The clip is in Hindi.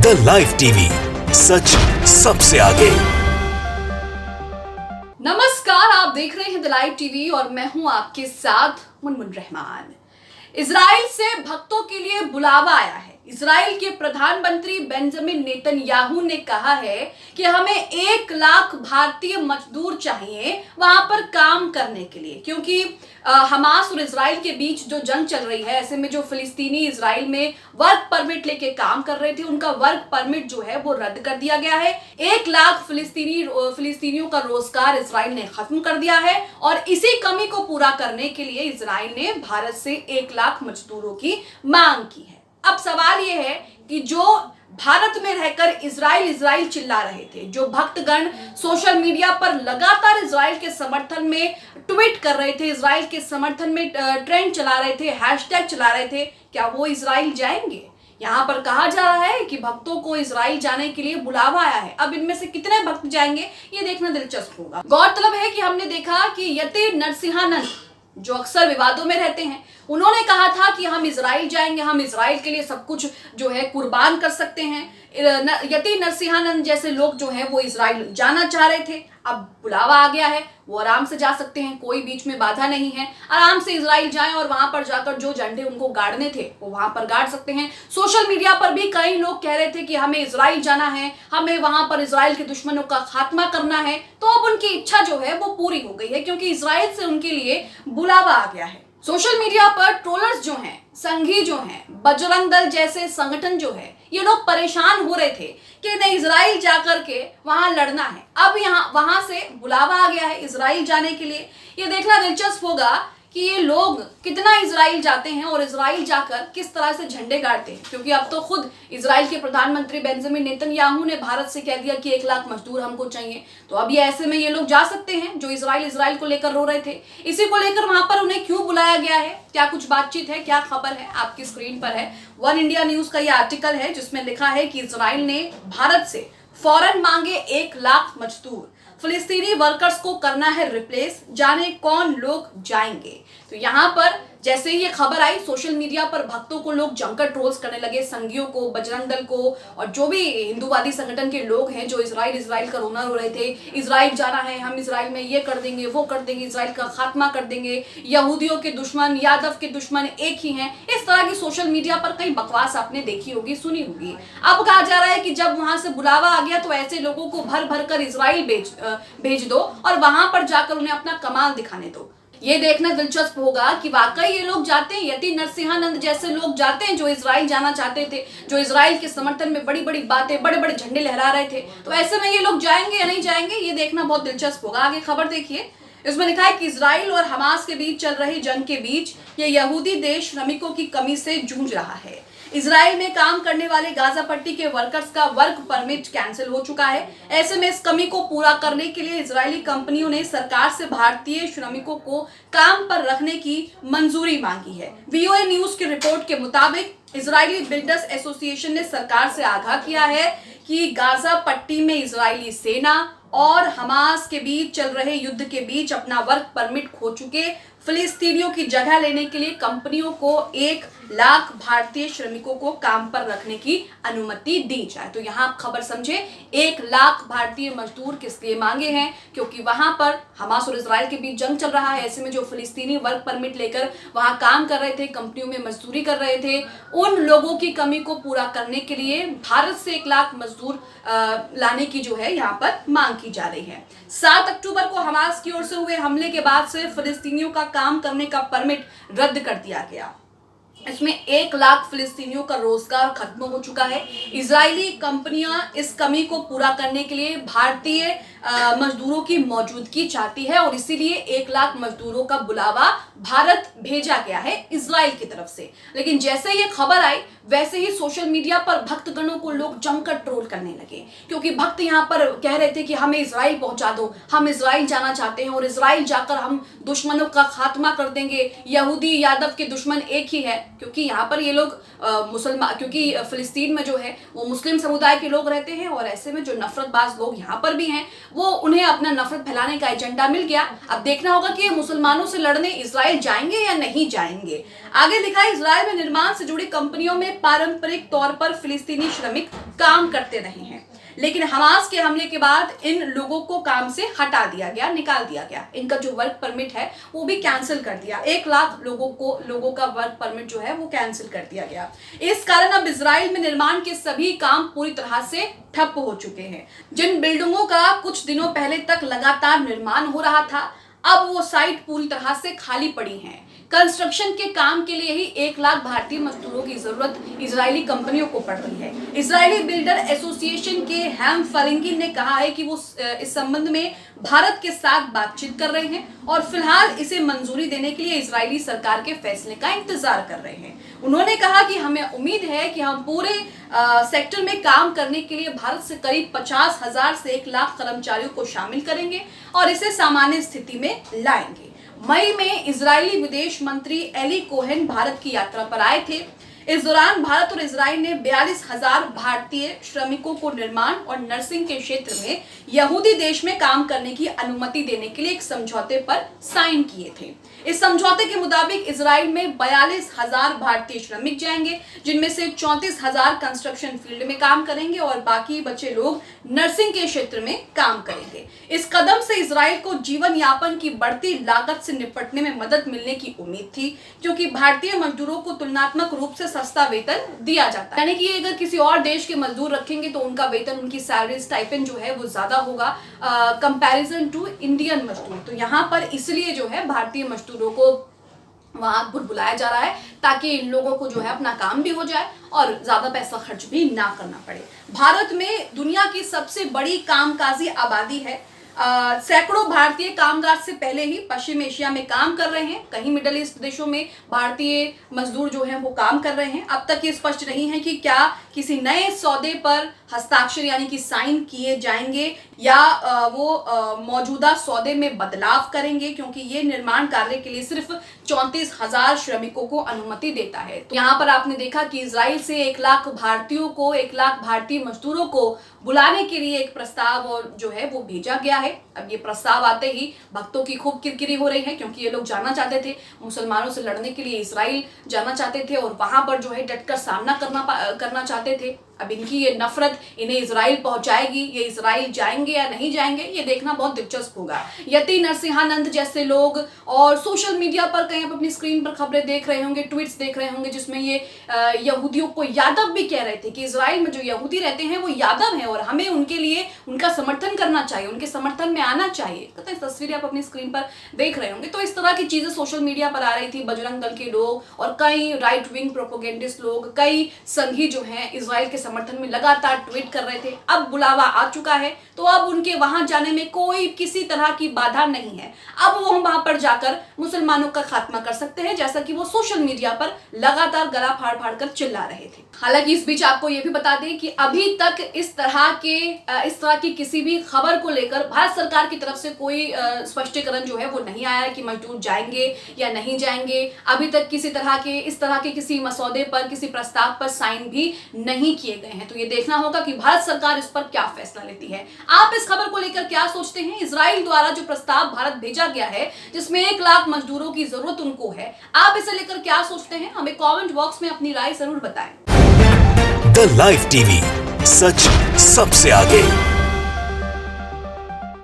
द लाइव टीवी, सच सबसे आगे। नमस्कार, आप देख रहे हैं द लाइव टीवी और मैं हूं आपके साथ मुनमुन रहमान। इजराइल से भक्तों के लिए बुलावा आया है। इजराइल के प्रधानमंत्री बेंजामिन नेतन्याहू ने कहा है कि हमें 1 लाख भारतीय मजदूर चाहिए वहां पर काम करने के लिए, क्योंकि हमास और इजराइल के बीच जो जंग चल रही है, ऐसे में जो फिलिस्तीनी इजराइल में वर्क परमिट लेके काम कर रहे थे, उनका वर्क परमिट जो है वो रद्द कर दिया गया है। 1 लाख फिलिस्तीनियों का रोजगार इजराइल ने खत्म कर दिया है और इसी कमी को पूरा करने के लिए इजराइल ने भारत से 1 लाख मजदूरों की मांग की है। अब सवाल यह है कि जो भारत में रहकर इजराइल चिल्ला रहे थे, जो भक्तगण सोशल मीडिया पर लगातार इजराइल के समर्थन में ट्वीट कर रहे थे, इजराइल के समर्थन में ट्रेंड चला रहे थे, हैशटैग चला रहे थे, क्या वो इजराइल जाएंगे? यहाँ पर कहा जा रहा है कि भक्तों को इजराइल जाने के लिए बुलावा आया है। अब इनमें से कितने भक्त जाएंगे ये देखना दिलचस्प होगा। गौरतलब है कि हमने देखा कि यति नरसिंहानंद, जो अक्सर विवादों में रहते हैं, उन्होंने कहा था कि हम इजराइल जाएंगे, हम इजराइल के लिए सब कुछ जो है कुर्बान कर सकते हैं। यति नरसिंहानंद जैसे लोग जो है वो इजराइल जाना चाह रहे थे। अब बुलावा आ गया है, वो आराम से जा सकते हैं, कोई बीच में बाधा नहीं है। आराम से इजराइल जाएं और वहां पर जाकर जो झंडे उनको गाड़ने थे वो वहां पर गाड़ सकते हैं। सोशल मीडिया पर भी कई लोग कह रहे थे कि हमें इजराइल जाना है, हमें वहां पर इजराइल के दुश्मनों का खात्मा करना है। तो अब उनकी इच्छा जो है वो पूरी हो गई है, क्योंकि इजराइल से उनके लिए बुलावा आ गया है। सोशल मीडिया पर ट्रोलर्स जो हैं, संघी जो हैं, बजरंग दल जैसे संगठन जो है, ये लोग परेशान हो रहे थे कि इन्हें इजराइल जाकर के वहां लड़ना है। अब वहां से बुलावा आ गया है इजराइल जाने के लिए। ये देखना दिलचस्प होगा कि ये लोग कितना इजराइल जाते हैं और इजराइल जाकर किस तरह से झंडे गाड़ते हैं, क्योंकि अब तो खुद इजराइल के प्रधानमंत्री बेंजामिन नेतन्याहू ने भारत से कह दिया कि 1 लाख मजदूर हमको चाहिए। तो अब ये ऐसे में ये लोग जा सकते हैं जो इजराइल को लेकर रो रहे थे। इसी को लेकर वहां पर उन्हें क्यों बुलाया गया है, क्या कुछ बातचीत है, क्या खबर है, आपकी स्क्रीन पर है वन इंडिया न्यूज का यह आर्टिकल है, जिसमें लिखा है कि इजराइल ने भारत से फौरन मांगे 1 लाख मजदूर, फिलिस्तीनी वर्कर्स को करना है रिप्लेस, जाने कौन लोग जाएंगे। तो यहाँ पर जैसे ये खबर आई, सोशल मीडिया पर भक्तों को लोग जमकर ट्रोल्स करने लगे, संघियों को, बजरंग दल को और जो भी हिंदूवादी संगठन के लोग हैं जो इजराइल का रोना रो रहे थे। इजराइल जाना है, हम इजराइल में ये कर देंगे, वो कर देंगे, इजराइल का खात्मा कर देंगे, यहूदियों के दुश्मन, यादव के दुश्मन एक ही हैं। इस तरह की सोशल मीडिया पर कई बकवास आपने देखी होगी, सुनी होगी। अब कहा जा रहा है कि जब वहां से बुलावा आ गया तो ऐसे लोगों को भर भर कर इजराइल भेज दो और वहां पर जाकर उन्हें अपना कमाल दिखाने दो। ये देखना दिलचस्प होगा कि वाकई ये लोग जाते हैं, यति नरसिंहानंद जैसे लोग जाते हैं जो इजराइल जाना चाहते थे, जो इजराइल के समर्थन में बड़ी बड़ी बातें, बड़े बड़े झंडे लहरा रहे थे। तो ऐसे में ये लोग जाएंगे या नहीं जाएंगे, ये देखना बहुत दिलचस्प होगा। आगे खबर देखिए, इसमें लिखा है कि इजराइल और हमास के बीच चल रही जंग के बीच ये यहूदी देश श्रमिकों की कमी से जूझ रहा है। इजराइल में काम करने वाले गाजा पट्टी के वर्कर्स का वर्क परमिट कैंसिल हो चुका है। ऐसे में इस कमी को पूरा करने के लिए इजरायली कंपनियों ने सरकार से भारतीय श्रमिकों को काम पर रखने की मंजूरी मांगी है। VOA न्यूज की रिपोर्ट के मुताबिक इजरायली बिल्डर्स एसोसिएशन ने सरकार से आगाह किया है कि गाजा पट्टी में इजरायली सेना और हमास के बीच चल रहे युद्ध के बीच अपना वर्क परमिट खो चुके फिलिस्तीनियों की जगह लेने के लिए कंपनियों को 1 लाख भारतीय श्रमिकों को काम पर रखने की अनुमति दी जाए। तो यहाँ आप खबर समझे, 1 लाख भारतीय मजदूर किस लिए मांगे हैं, क्योंकि वहां पर हमास और इजराइल के बीच जंग चल रहा है। ऐसे में जो फिलिस्तीनी वर्क परमिट लेकर वहां काम कर रहे थे, कंपनियों में मजदूरी कर रहे थे, उन लोगों की कमी को पूरा करने के लिए भारत से 1 लाख मजदूर लाने की जो है यहाँ पर मांग की जा रही है। 7 अक्टूबर को हमास की ओर से हुए हमले के बाद से फिलिस्तीनियों का काम करने का परमिट रद्द कर दिया गया। इसमें 1 लाख फिलिस्तीनियों का रोजगार खत्म हो चुका है। इजरायली कंपनियां इस कमी को पूरा करने के लिए भारतीय मजदूरों की मौजूदगी चाहती है और इसीलिए 1 लाख मजदूरों का बुलावा भारत भेजा गया है इजराइल की तरफ से। लेकिन जैसे ये खबर आई, वैसे ही सोशल मीडिया पर भक्तगणों को लोग जमकर ट्रोल करने लगे, क्योंकि भक्त यहाँ पर कह रहे थे कि हमें इजराइल पहुंचा दो, हम इजराइल जाना चाहते हैं और इजराइल जाकर हम दुश्मनों का खात्मा कर देंगे, यहूदी यादव के दुश्मन एक ही है। क्योंकि यहाँ पर ये लोग मुसलमान, क्योंकि फिलिस्तीन में जो है वो मुस्लिम समुदाय के लोग रहते हैं और ऐसे में जो नफरतबाज लोग यहाँ पर भी हैं वो उन्हें अपना नफरत फैलाने का एजेंडा मिल गया। अब देखना होगा कि ये मुसलमानों से लड़ने इजराइल जाएंगे या नहीं जाएंगे। आगे लिखा है, इजराइल में निर्माण से जुड़ी कंपनियों में पारंपरिक तौर पर फिलिस्तीनी श्रमिक काम करते रहे हैं, लेकिन हमास के हमले के बाद इन लोगों को काम से हटा दिया गया, निकाल दिया गया। इनका जो वर्क परमिट है वो भी कैंसिल कर दिया। 1 लाख लोगों का वर्क परमिट जो है वो कैंसिल कर दिया गया। इस कारण अब इजराइल में निर्माण के सभी काम पूरी तरह से ठप हो चुके हैं। जिन बिल्डिंगों का कुछ दिनों पहले तक लगातार निर्माण हो रहा था, अब वो साइट पूरी तरह से खाली पड़ी हैं। कंस्ट्रक्शन के काम के लिए ही 1 लाख भारतीय मजदूरों की जरूरत इजरायली कंपनियों को पड़ रही है। इजरायली बिल्डर एसोसिएशन के हैम फरिंगी ने कहा है कि वो इस संबंध में भारत के साथ बातचीत कर रहे हैं और फिलहाल इसे मंजूरी देने के लिए इजरायली सरकार के फैसले का इंतजार कर रहे हैं। उन्होंने कहा कि हमें उम्मीद है कि हम पूरे सेक्टर में काम करने के लिए भारत से करीब 50,000 से 1 लाख कर्मचारियों को शामिल करेंगे और इसे सामान्य स्थिति में लाएंगे। मई में इजरायली विदेश मंत्री एली कोहेन भारत की यात्रा पर आए थे। इस दौरान भारत और इजराइल ने 42,000 भारतीय श्रमिकों को निर्माण और नर्सिंग के क्षेत्र में यहूदी देश में काम करने की अनुमति देने के लिए एक समझौते पर साइन किए थे। इस समझौते के मुताबिक इजराइल में 42,000 भारतीय श्रमिक जाएंगे, जिनमें से 34,000 कंस्ट्रक्शन फील्ड में काम करेंगे और बाकी बचे लोग नर्सिंग के क्षेत्र में काम करेंगे। इस कदम से इजराइल को जीवन यापन की बढ़ती लागत से निपटने में मदद मिलने की उम्मीद थी, क्योंकि भारतीय मजदूरों को तुलनात्मक रूप से सस्ता वेतन दिया जाता है। यानी कि अगर किसी और देश के मजदूर रखेंगे तो उनका वेतन, उनकी सैलरी स्टाइपेंड जो है वो ज्यादा होगा कंपैरिजन टू इंडियन मजदूर। तो यहाँ पर इसलिए जो है भारतीय मजदूरों को वहां बुलाया जा रहा है ताकि इन लोगों को जो है अपना काम भी हो जाए और ज्यादा पैसा खर्च भी ना करना पड़े। भारत में दुनिया की सबसे बड़ी कामकाजी आबादी है। सैकड़ों भारतीय कामगार से पहले ही पश्चिम एशिया में काम कर रहे हैं। कहीं मिडिल ईस्ट देशों में भारतीय मजदूर जो हैं वो काम कर रहे हैं। अब तक ये स्पष्ट नहीं है कि क्या किसी नए सौदे पर हस्ताक्षर यानी कि साइन किए जाएंगे या वो मौजूदा सौदे में बदलाव करेंगे, क्योंकि ये निर्माण कार्य के लिए सिर्फ 34,000 श्रमिकों को अनुमति देता है। तो यहाँ पर आपने देखा कि इजराइल से 1 लाख भारतीयों को, 1 लाख भारतीय मजदूरों को बुलाने के लिए एक प्रस्ताव और जो है वो भेजा गया है। अब ये प्रस्ताव आते ही भक्तों की खूब किरकिरी हो रही है, क्योंकि ये लोग जाना चाहते थे, मुसलमानों से लड़ने के लिए इजराइल जाना चाहते थे और वहां पर जो है डटकर सामना करना चाहते थे। अब इनकी ये नफरत इन्हें इजराइल पहुंचाएगी, ये इजराइल जाएंगे या नहीं जाएंगे, ये देखना बहुत दिलचस्प होगा। यति नरसिंहानंद जैसे लोग और सोशल मीडिया पर कहीं आप अपनी स्क्रीन पर खबरें देख रहे होंगे, ट्वीट्स देख रहे होंगे, जिसमें ये यहूदियों को यादव भी कह रहे थे कि इजराइल में जो यहूदी रहते हैं वो यादव हैं और हमें उनके लिए उनका समर्थन करना चाहिए, उनके समर्थन में आना चाहिए। तो तस्वीरें आप अपनी स्क्रीन पर देख रहे होंगे। तो इस तरह की चीजें सोशल मीडिया पर आ रही थी। बजरंग दल के लोग और कई राइट विंग प्रोपोगेंडिस्ट लोग, कई संघी जो हैं इजराइल के समर्थन में लगातार ट्वीट कर रहे थे। अब बुलावा आ चुका है तो अब उनके वहां जाने में कोई किसी तरह की बाधा नहीं है। अब वो वहां पर जाकर मुसलमानों का खात्मा कर सकते हैं, जैसा कि वो सोशल मीडिया पर लगातार गला फाड़ फाड़ कर चिल्ला रहे थे। हालांकि इस बीच आपको ये भी बता दें कि अभी तक इस तरह की किसी भी खबर को लेकर भारत सरकार की तरफ से कोई स्पष्टीकरण जो है वो नहीं आया कि मजदूर जाएंगे या नहीं जाएंगे। अभी तक किसी तरह के इस तरह के किसी मसौदे पर, किसी प्रस्ताव पर साइन भी नहीं किए गए हैं। तो ये देखना होगा कि भारत सरकार इस पर क्या फैसला लेती है। आप इस खबर को लेकर क्या सोचते हैं? इजराइल द्वारा जो प्रस्ताव भारत भेजा गया है जिसमें 1 लाख मजदूरों की जरूरत उनको है, आप इसे लेकर क्या सोचते हैं? हमें कमेंट बॉक्स में अपनी राय जरूर बताएं। द लाइव टीवी, सच सबसे आगे।